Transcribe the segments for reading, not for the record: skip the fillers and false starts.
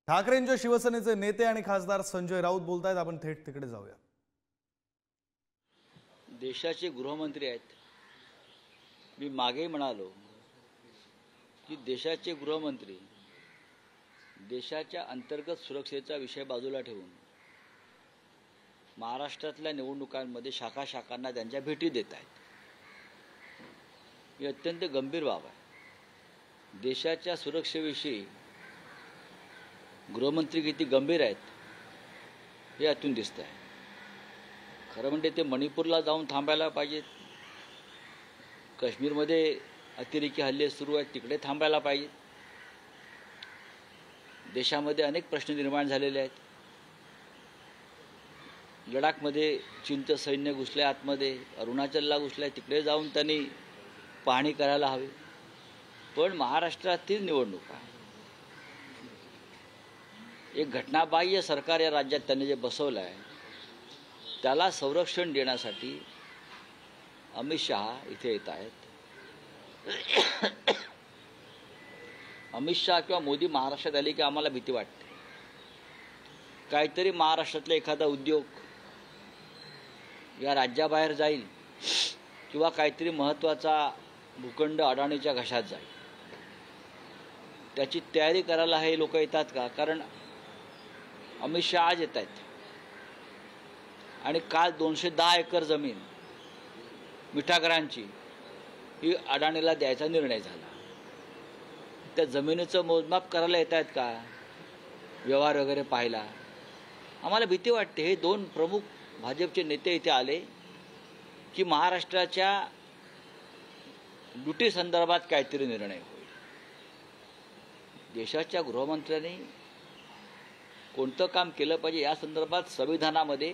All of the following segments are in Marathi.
ठाकरेंच्या शिवसेनेचे नेते आणि खासदार संजय राऊत बोलतायत। आपण थेट तिकडे जाऊया। देशाचे गृहमंत्री आहेत। मी मागे म्हणालो की देशाचे गृहमंत्री देशाच्या अंतर्गत सुरक्षेचा विषय बाजूला ठेवून महाराष्ट्रातल्या निवडणुकांमध्ये शाखांना त्यांच्या भेटी देत आहेत। ही अत्यंत गंभीर बाब आहे। देशाच्या सुरक्षेविषयी गृहमंत्री किती गंभीर आहेत हे यातून दिसत आहे। खरं म्हणजे ते मणिपूरला जाऊन थांबायला पाहिजेत, काश्मीरमध्ये अतिरेकी हल्ले सुरू आहेत तिकडे थांबायला पाहिजे। देशामध्ये अनेक प्रश्न निर्माण झालेले आहेत। लडाखमध्ये चीनचं सैन्य घुसले आतमध्ये, अरुणाचलला घुसले, तिकडे जाऊन त्यांनी पाहणी करायला हवी। पण महाराष्ट्रातील निवडणुका एक घटनाबाह्य सरकार या राज्यात त्यांनी जे बसवलं आहे त्याला संरक्षण देण्यासाठी अमित शहा इथे येत आहेत। अमित शहा किंवा मोदी महाराष्ट्रात आले की आम्हाला भीती वाटते। काहीतरी महाराष्ट्रातला एखादा उद्योग या राज्याबाहेर जाईल किंवा काहीतरी महत्त्वाचा भूखंड अडाणीच्या घशात जाईल, त्याची तयारी करायला हे लोक येतात का? कारण अमित शहा आज येत आहेत आणि काल 210 एकर जमीन मिठागरांची ही अडाणीला द्यायचा निर्णय झाला। त्या जमिनीचं मोजमाप करायला येत आहेत का? व्यवहार वगैरे पाहिला? आम्हाला भीती वाटते। हे दोन प्रमुख भाजपचे नेते इथे आले की महाराष्ट्राच्या लुटी संदर्भात काहीतरी निर्णय होईल। देशाच्या गृहमंत्र्यांनी कोणतं काम केलं पाहिजे या संदर्भात संविधानामध्ये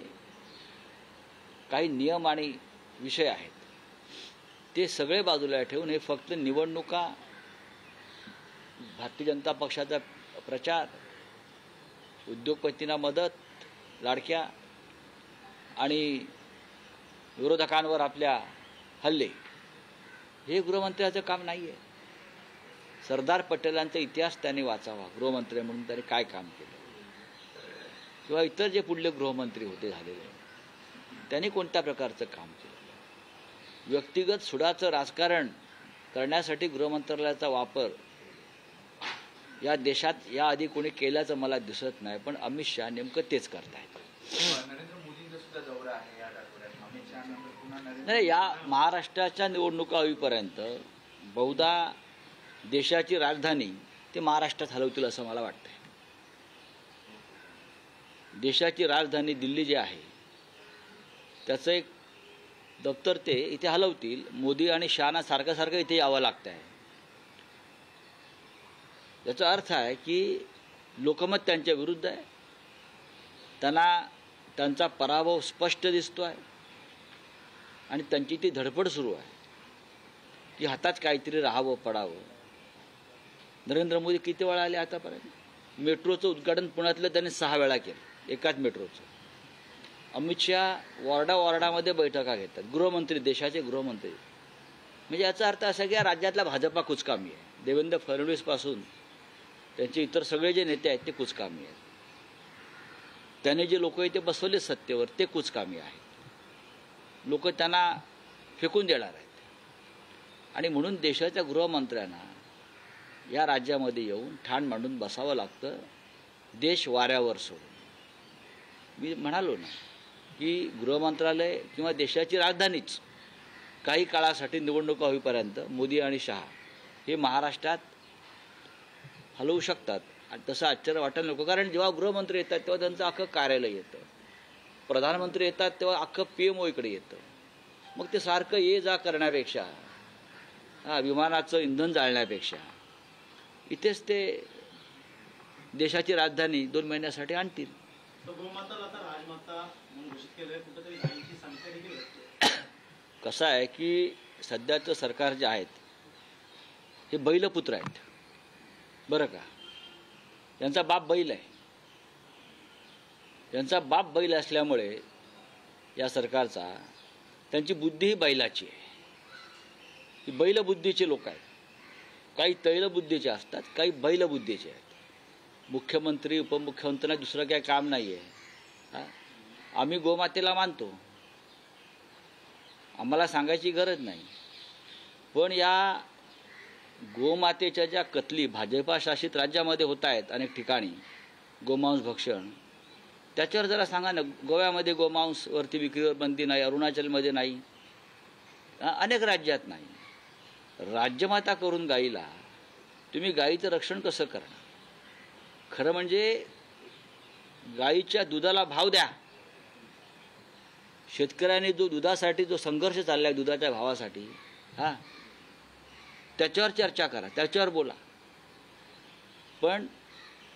काही नियम आणि विषय आहेत, ते सगळे बाजूला ठेवून हे फक्त निवडणुका, भारतीय जनता पक्षाचा प्रचार, उद्योगपतींना मदत, लाडक्या आणि विरोधकांवर आपल्या हल्ले, हे गृहमंत्र्याचं काम नाही आहे। सरदार पटेलांचा इतिहास त्यांनी वाचावा गृहमंत्री म्हणून, त्यांनी काय काम केलं, किंवा इतर जे पुढले गृहमंत्री होते झालेले त्यांनी कोणत्या प्रकारचं काम केलं। व्यक्तिगत सुडाचं राजकारण करण्यासाठी गृहमंत्रालयाचा वापर या देशात याआधी कोणी केल्याचं मला दिसत नाही, पण अमित शहा नेमकं तेच करतायत। नाही, या महाराष्ट्राच्या निवडणुका होईपर्यंत बहुधा देशाची राजधानी ते महाराष्ट्रात हलवतील असं मला वाटतंय। देशाची राजधानी दिल्ली जी आहे त्याचं एक दप्तर ते इथे हलवतील। मोदी आणि शहाना सारखं सारखं इथे यावं लागतं आहे। याचा अर्थ आहे की लोकमत त्यांच्या विरुद्ध आहे, त्यांना त्यांचा पराभव स्पष्ट दिसतो आहे आणि त्यांची ती धडपड सुरू आहे की हातात काहीतरी राहावं पडावं। नरेंद्र मोदी किती वेळा आले आतापर्यंत? मेट्रोचं उद्घाटन पुण्यातलं त्यांनी 6 वेळा केलं, एकाच मेट्रोचं। अमित शहा वॉर्डामध्ये बैठका घेतात, गृहमंत्री, देशाचे गृहमंत्री। म्हणजे याचा अर्थ असा की या राज्यातला भाजपा कुचकामी आहे। देवेंद्र फडणवीसपासून त्यांचे इतर सगळे जे नेते आहेत ते कुचकामी आहेत। त्याने जे लोक इथे बसवले सत्तेवर ते कुचकामी आहेत। लोक त्यांना फेकून देणार आहेत आणि म्हणून देशाच्या गृहमंत्र्यांना या राज्यामध्ये येऊन ठाण मांडून बसावं लागतं, देश वाऱ्यावर सोडून। मी म्हणालो ना की गृहमंत्रालय किंवा देशाची राजधानीच काही काळासाठी निवडणुका होईपर्यंत मोदी आणि शहा हे महाराष्ट्रात हलवू शकतात। आणि तसं आश्चर्य वाटायला नको, कारण जेव्हा गृहमंत्री येतात तेव्हा त्यांचं अख्खं कार्यालय येतं, प्रधानमंत्री येतात तेव्हा अख्खं PMO इकडे येतं। मग ते सारखं ये जा करण्यापेक्षा, विमानाचं इंधन जाळण्यापेक्षा इथेच ते देशाची राजधानी 2 महिन्यासाठी आणतील। कसं आहे की सध्याचं सरकार जे आहेत हे बैलपुत्र आहेत, बरं का? यांचा बाप बैल आहे। यांचा बाप बैल असल्यामुळे या सरकारचा, त्यांची बुद्धी ही बैलाची आहे। ही बैलबुद्धीचे लोक आहेत। काही तैलबुद्धीचे असतात, काही बैलबुद्धीचे आहेत। मुख्यमंत्री उपमुख्यमंत्र्यांना दुसरं काही काम नाही आहे. आम्ही गोमातेला मानतो, आम्हाला सांगायची गरज नाही. पण या गोमातेच्या ज्या कत्ली भाजपाशासित राज्यामध्ये होत आहेत अनेक ठिकाणी, गोमांस भक्षण, त्याच्यावर जरा सांगा ना. गोव्यामध्ये गोमांसवरती विक्रीवर बंदी नाही, अरुणाचलमध्ये नाही, अनेक राज्यात नाही. राज्यमाता करून गाईला तुम्ही गाईचं रक्षण कसं करणार? खरं म्हणजे गाईच्या दुधाला भाव द्या. शेतकऱ्यांनी जो दुधासाठी जो संघर्ष चालला आहे, दुधाच्या भावासाठी, त्याच्यावर चर्चा करा, त्याच्यावर बोला. पण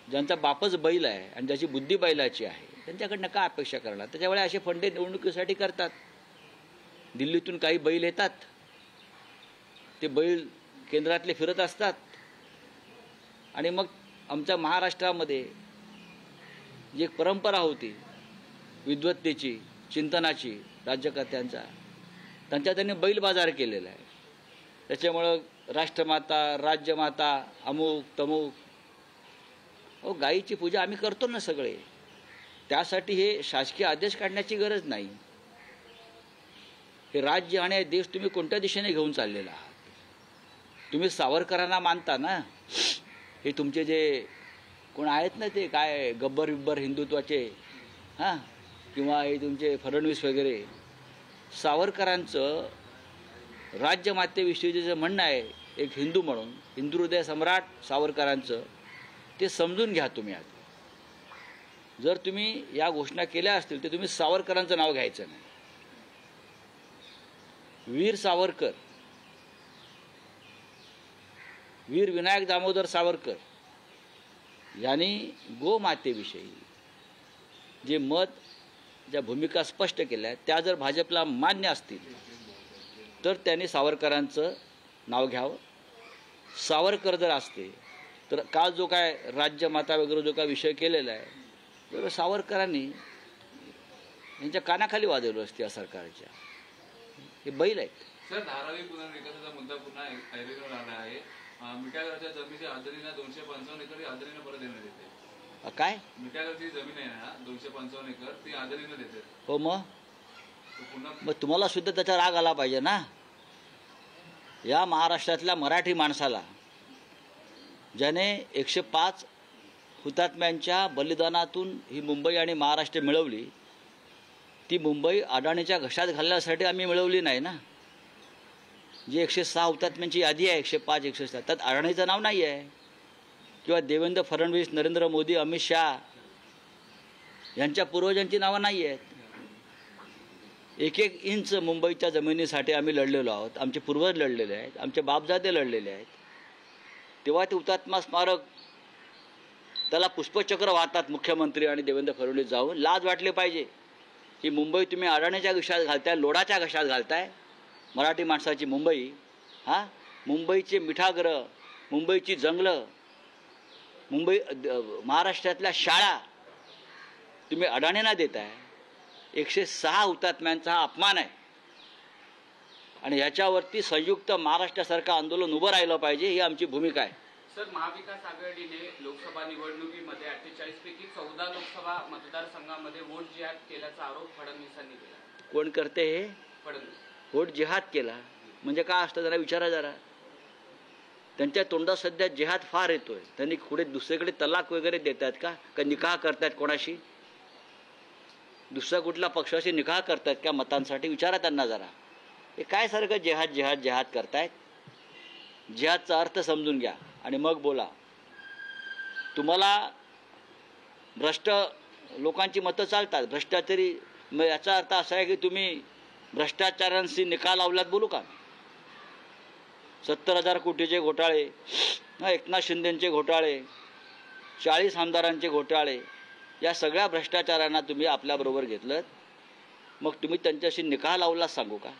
ज्यांचा बापच बैल आहे आणि ज्याची बुद्धी बैलाची आहे, त्यांच्याकडनं काय अपेक्षा करणार? त्याच्यामुळे असे फंडे निवडणुकीसाठी करतात. दिल्लीतून काही बैल येतात, ते बैल केंद्रातले फिरत असतात आणि मग आमच्या महाराष्ट्रामध्ये जी एक परंपरा होती विद्वत्तेची, चिंतनाची, राज्यकर्त्यांचा, त्यांनी बैल बाजार केलेला आहे. त्याच्यामुळं राष्ट्रमाता, राज्यमाता, अमुक तमुक, गाईची पूजा आम्ही करतो ना सगळे. त्यासाठी हे शासकीय आदेश काढण्याची गरज नाही. हे राज्य आणि देश तुम्ही कोणत्या दिशेने घेऊन चाललेला आहात? तुम्ही सावरकरांना मानता ना. हे तुमचे जे कोण आहेत ना, ते काय गब्बर बिब्बर हिंदुत्वाचे, किंवा हे तुमचे फडणवीस वगैरे, सावरकरांचं राज्यमातेविषयीचे जे म्हणणं आहे एक हिंदू म्हणून, हिंदू हृदय सम्राट सावरकरांचं, ते समजून घ्या तुम्ही. आता जर तुम्ही या घोषणा केल्या असतील तर तुम्ही सावरकरांचं नाव घ्यायचं नाही. वीर सावरकर, वीर विनायक दामोदर सावरकर यांनी गोमातेविषयी जे मत, ज्या भूमिका स्पष्ट केल्या आहेत, त्या जर भाजपला मान्य असतील तर त्यांनी सावरकरांचं नाव घ्यावं. सावरकर जर असते तर काल जो काय राज्यमाता वगैरे जो काय विषय केलेला आहे, तर सावरकरांनी यांच्या कानाखाली वाजवलं असते या सरकारच्या. हे बैल आहेत. सर, धारावी पुनर्विकासाचा मुद्दा पुन्हा ऐरणीवर आला आहे. मिठागरच्या जमिनीची आदरीनं 255 एकर ही आदरीनं परत देण्यात येते. काय मिठागरची जमीन आहे ना 255 एकर, ती आदरीनं देते. हो, मग तुम्हाला सुद्धा त्याचा राग आला पाहिजे ना. या महाराष्ट्रातल्या मराठी माणसाला, ज्याने 105 हुतात्म्यांच्या बलिदानातून ही मुंबई आणि महाराष्ट्र मिळवली, ती मुंबई अडाणीच्या घशात घालण्यासाठी आम्ही मिळवली नाही ना. जी 106 हुतात्म्यांची यादी आहे, 105, 106, त्यात अडाणीचं नाव नाही आहे, किंवा देवेंद्र फडणवीस, नरेंद्र मोदी, अमित शहा यांच्या पूर्वजांची नावं नाही आहेत. 1-1 इंच मुंबईच्या जमिनीसाठी आम्ही लढलेलो आहोत. आमचे पूर्वज लढलेले आहेत, आमचे बापजादे लढलेले आहेत. तेव्हा ते हुतात्मा स्मारक, त्याला पुष्पचक्र वाहतात मुख्यमंत्री आणि देवेंद्र फडणवीस जाऊन. लाज वाटली पाहिजे. ही मुंबई तुम्ही अडाणीच्या घशात घालताय, लोडाच्या घशात घालताय. मराठी माणसाची मुंबई, मुंबईचे मिठागरं, मुंबईची जंगलं, मुंबई, महाराष्ट्रातल्या शाळा तुम्ही अडाणींना देताय. 106 हुतात्म्यांचा हा अपमान आहे आणि याच्यावरती संयुक्त महाराष्ट्रासारखं आंदोलन उभं राहिलं पाहिजे, ही आमची भूमिका आहे. सर, महाविकास आघाडीने लोकसभा निवडणुकीमध्ये 48 पैकी 14 लोकसभा मतदारसंघामध्ये वोट जिहाद केल्याचा आरोप फडणवीसांनी केला. कोण करते हे? फडणवीस. वोट जिहाद केला म्हणजे काय असतं जरा विचारा जरा. त्यांच्या तोंडात सध्या जिहाद फार येतोय. त्यांनी पुढे दुसरीकडे तलाक वगैरे देतात का निकाह करतात कोणाशी? दुसऱ्या कुठल्या पक्षाशी निकाह करतात का मतांसाठी? विचारा त्यांना जरा. हे काय सारखं जिहाद जिहाद जिहाद करतायत? जिहादचा अर्थ समजून घ्या आणि मग बोला. तुम्हाला भ्रष्ट लोकांची मतं चालतात, भ्रष्टाचारी, मग याचा अर्थ असा आहे की तुम्ही भ्रष्टाचारांशी निकाल लावल्यात बोलू का? 70,000 कोटीचे घोटाळे, एकनाथ शिंदेचे घोटाळे, 40 आमदारांचे घोटाळे, या सगळ्या भ्रष्टाचारांना तुम्ही आपल्याबरोबर घेतलं, मग तुम्ही त्यांच्याशी निकाल लावला सांगू का?